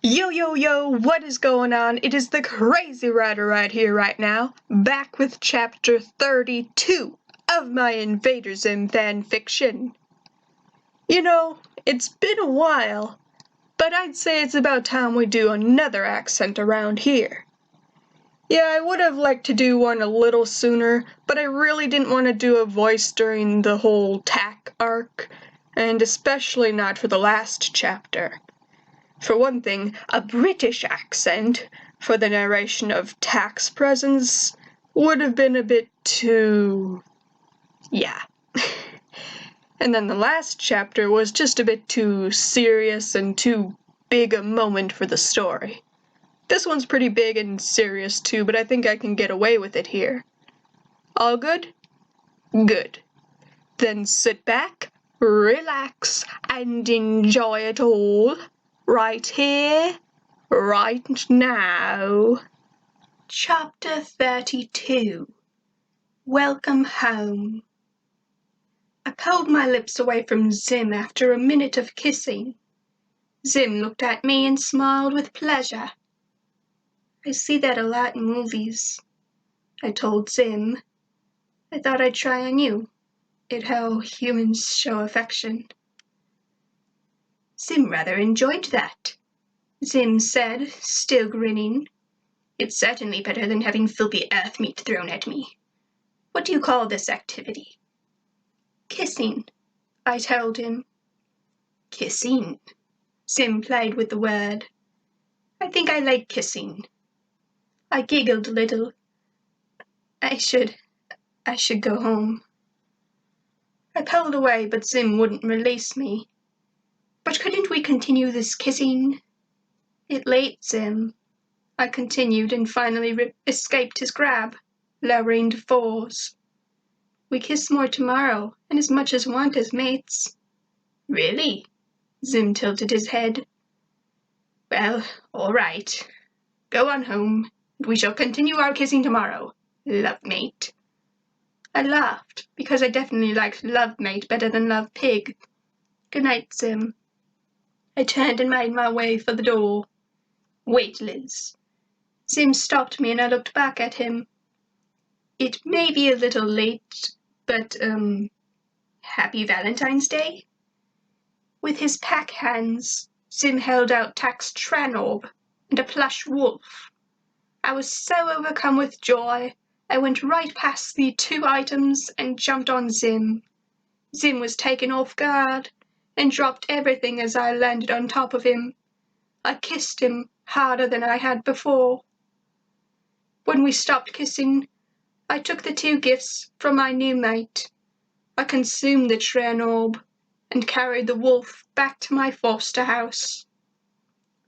Yo, yo, yo, what is going on? It is the Crazy Writer right here, right now, back with chapter 32 of my Invader Zim fanfiction. You know, it's been a while, but I'd say it's about time we do another accent around here. Yeah, I would have liked to do one a little sooner, but I really didn't want to do a voice during the whole TAC arc, and especially not for the last chapter. For one thing, a British accent for the narration of tax presents would have been a bit too... yeah. And then the last chapter was just a bit too serious and too big a moment for the story. This one's pretty big and serious too, but I think I can get away with it here. All good? Good. Then sit back, relax, and enjoy it all. Right here, right now. Chapter 32. Welcome home. I pulled my lips away from Zim after a minute of kissing. Zim looked at me and smiled with pleasure. I see that a lot in movies, I told Zim. I thought I'd try on you, at how humans show affection. Zim rather enjoyed that, Zim said, still grinning. It's certainly better than having filthy earth meat thrown at me. What do you call this activity? Kissing, I told him. Kissing? Zim played with the word. I think I like kissing. I giggled a little. I should go home. I pulled away, but Zim wouldn't release me. But couldn't we continue this kissing? It late, Zim. I continued and finally escaped his grab, lowering to 4s. We kiss more tomorrow, and as much as want as mates. Really? Zim tilted his head. Well, all right. Go on home, and we shall continue our kissing tomorrow, love mate. I laughed, because I definitely liked love mate better than love pig. Good night, Zim. I turned and made my way for the door. Wait, Liz. Zim stopped me and I looked back at him. It may be a little late, but, Happy Valentine's Day? With his pack hands, Zim held out Tax Tranorb and a plush wolf. I was so overcome with joy, I went right past the 2 items and jumped on Zim. Zim was taken off guard and dropped everything as I landed on top of him. I kissed him harder than I had before. When we stopped kissing, I took the 2 gifts from my new mate. I consumed the Tranorb and carried the wolf back to my foster house.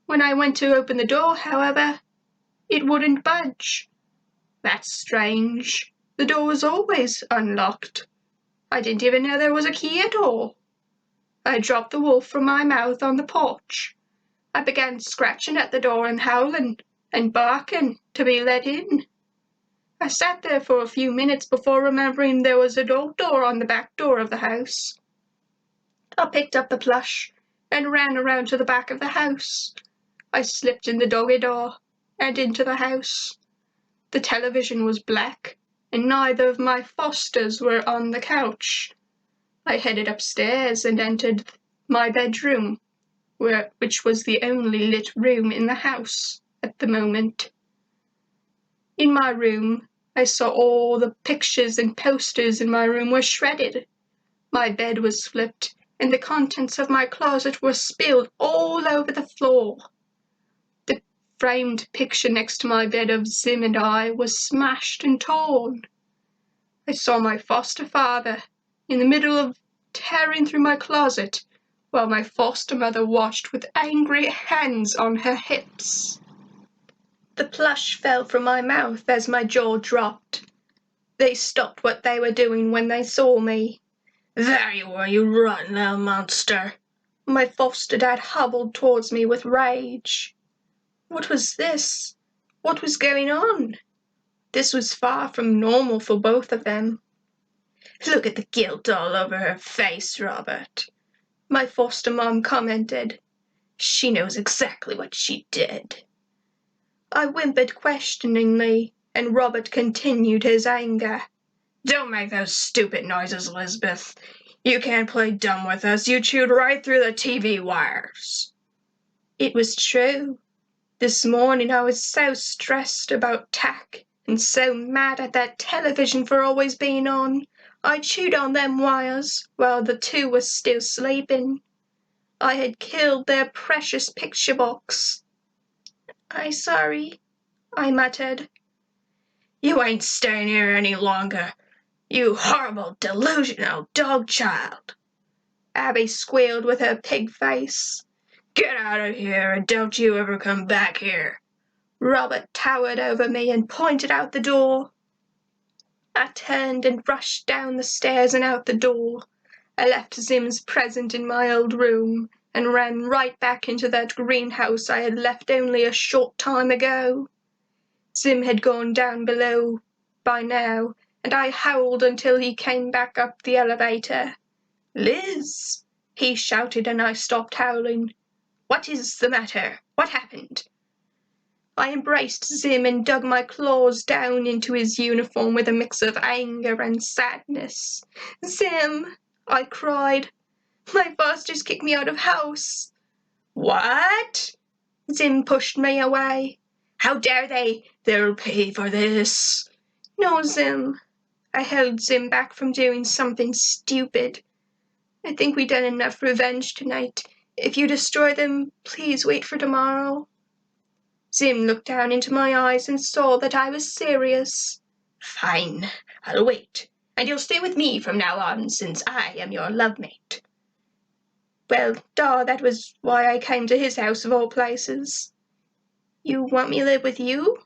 When I went to open the door, however, it wouldn't budge. That's strange. The door was always unlocked. I didn't even know there was a key at all. I dropped the wolf from my mouth on the porch. I began scratching at the door and howling and barking to be let in. I sat there for a few minutes before remembering there was a dog door on the back door of the house. I picked up the plush and ran around to the back of the house. I slipped in the doggy door and into the house. The television was black, and neither of my fosters were on the couch. I headed upstairs and entered my bedroom, which was the only lit room in the house at the moment. In my room, I saw all the pictures and posters in my room were shredded. My bed was flipped, and the contents of my closet were spilled all over the floor. The framed picture next to my bed of Zim and I was smashed and torn. I saw my foster father in the middle of tearing through my closet, while my foster mother watched with angry hands on her hips. The plush fell from my mouth as my jaw dropped. They stopped what they were doing when they saw me. There you are, you rotten little monster. My foster dad hobbled towards me with rage. What was this? What was going on? This was far from normal for both of them. Look at the guilt all over her face, Robert, my foster mom commented. She knows exactly what she did. I whimpered questioningly, and Robert continued his anger. Don't make those stupid noises, Elizabeth. You can't play dumb with us. You chewed right through the TV wires. It was true. This morning I was so stressed about tack and so mad at that television for always being on. I chewed on them wires while the two was still sleeping. I had killed their precious picture box. I'm sorry, I muttered. You ain't staying here any longer, you horrible, delusional dog child. Abby squealed with her pig face. Get out of here and don't you ever come back here. Robert towered over me and pointed out the door. I turned and rushed down the stairs and out the door. I left Zim's present in my old room and ran right back into that greenhouse I had left only a short time ago. Zim had gone down below by now, and I howled until he came back up the elevator. Liz, he shouted, and I stopped howling. What is the matter? What happened? I embraced Zim and dug my claws down into his uniform with a mix of anger and sadness. Zim, I cried, my fosters kicked me out of house. What? Zim pushed me away. How dare they? They'll pay for this. No, Zim. I held Zim back from doing something stupid. I think we've done enough revenge tonight. If you destroy them, please wait for tomorrow. Zim looked down into my eyes and saw that I was serious. Fine, I'll wait, and you'll stay with me from now on, since I am your lovemate. Well, that was why I came to his house of all places. You want me to live with you?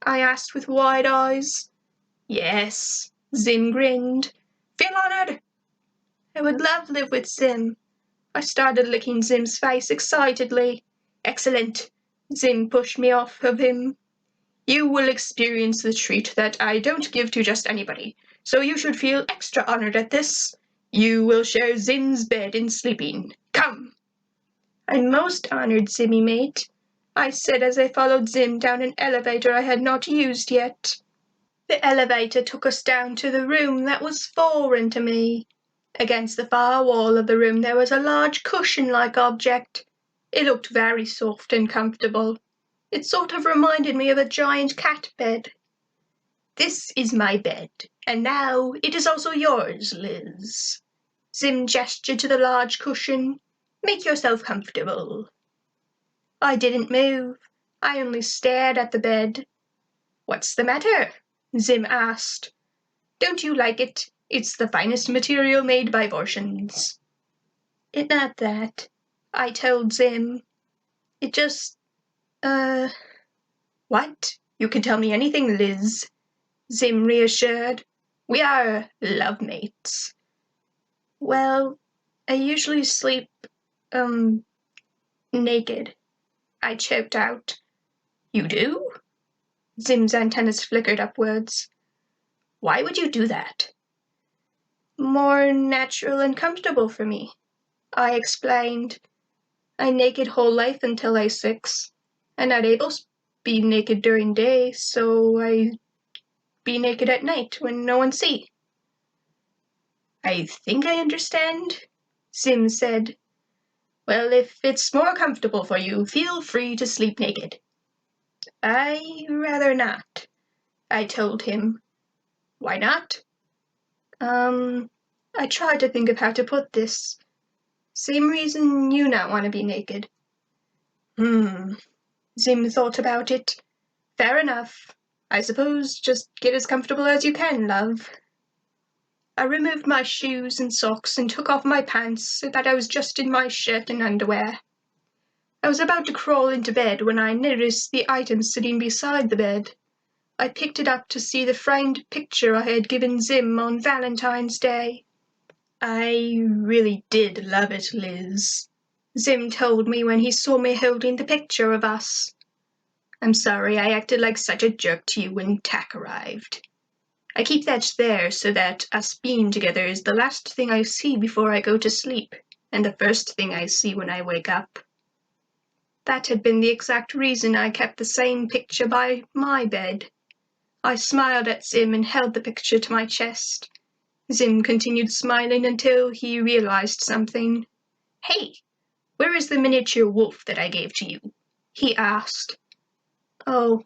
I asked with wide eyes. Yes, Zim grinned. Feel honored? I would love to live with Zim. I started licking Zim's face excitedly. Excellent. Zim pushed me off of him. You will experience the treat that I don't give to just anybody, so you should feel extra honored at this. You will share Zim's bed in sleeping. Come. I'm most honored, Zimmy mate, I said as I followed Zim down an elevator I had not used yet. The elevator took us down to the room that was foreign to me. Against the far wall of the room there was a large cushion-like object. It looked very soft and comfortable. It sort of reminded me of a giant cat bed. This is my bed, and now it is also yours, Liz. Zim gestured to the large cushion. Make yourself comfortable. I didn't move. I only stared at the bed. What's the matter? Zim asked. Don't you like it? It's the finest material made by Vortians. It's not that, I told Zim. It just, What? You can tell me anything, Liz, Zim reassured. We are love mates. Well, I usually sleep, naked, I choked out. You do? Zim's antennas flickered upwards. Why would you do that? More natural and comfortable for me, I explained. I naked whole life until I 6. I'm not able to be naked during day, so I be naked at night when no one see. I think I understand, Zim said. Well, if it's more comfortable for you, feel free to sleep naked. I rather not, I told him. Why not? I tried to think of how to put this. Same reason you not want to be naked. Zim thought about it. Fair enough. I suppose just get as comfortable as you can, love. I removed my shoes and socks and took off my pants so that I was just in my shirt and underwear. I was about to crawl into bed when I noticed the item sitting beside the bed. I picked it up to see the framed picture I had given Zim on Valentine's Day. I really did love it, Liz, Zim told me when he saw me holding the picture of us. I'm sorry I acted like such a jerk to you when Tack arrived. I keep that there so that us being together is the last thing I see before I go to sleep, and the first thing I see when I wake up. That had been the exact reason I kept the same picture by my bed. I smiled at Zim and held the picture to my chest. Zim continued smiling until he realized something. "Hey, where is the miniature wolf that I gave to you?" he asked. "Oh,"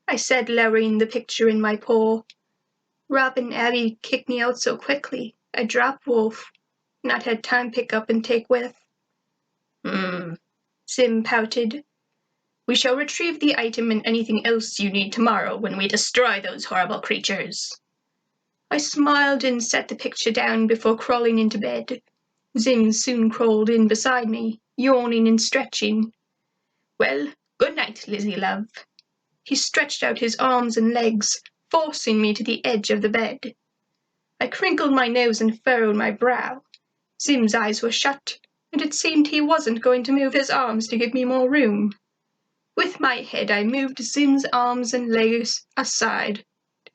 I said, lowering the picture in my paw. "Rob and Abby kicked me out so quickly. I dropped Wolf. Not had time pick up and take with." Zim pouted. "We shall retrieve the item and anything else you need tomorrow when we destroy those horrible creatures." I smiled and set the picture down before crawling into bed. Zim soon crawled in beside me, yawning and stretching. "Well, good night, Lizzie love." He stretched out his arms and legs, forcing me to the edge of the bed. I crinkled my nose and furrowed my brow. Zim's eyes were shut, and it seemed he wasn't going to move his arms to give me more room. With my head I moved Zim's arms and legs aside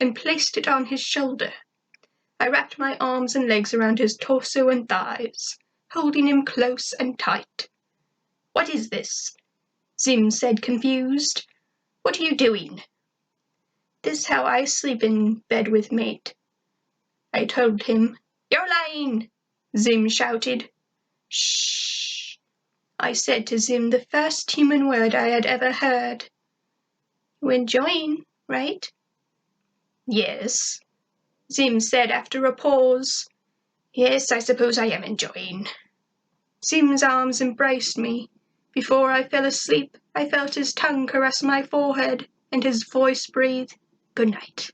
and placed it on his shoulder. I wrapped my arms and legs around his torso and thighs, holding him close and tight. "What is this?" Zim said, confused. "What are you doing?" "This how I sleep in bed with mate," I told him. "You're lying!" Zim shouted. "Shh!" I said to Zim the first human word I had ever heard. "You enjoying, right?" "Yes," Zim said after a pause. "Yes, I suppose I am enjoying." Zim's arms embraced me. Before I fell asleep, I felt his tongue caress my forehead, and his voice breathe, "Good night."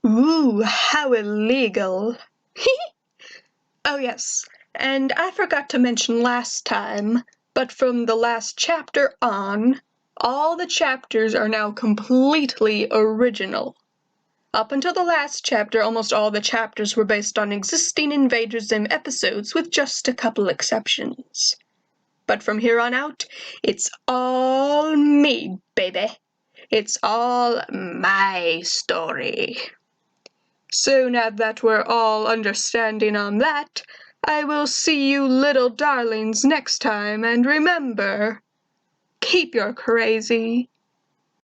Ooh, how illegal. Oh yes, and I forgot to mention last time, but from the last chapter on, all the chapters are now completely original. Up until the last chapter, almost all the chapters were based on existing Invader Zim episodes with just a couple exceptions. But from here on out, it's all me, baby. It's all my story. So now that we're all understanding on that, I will see you little darlings next time, and remember, keep your crazy.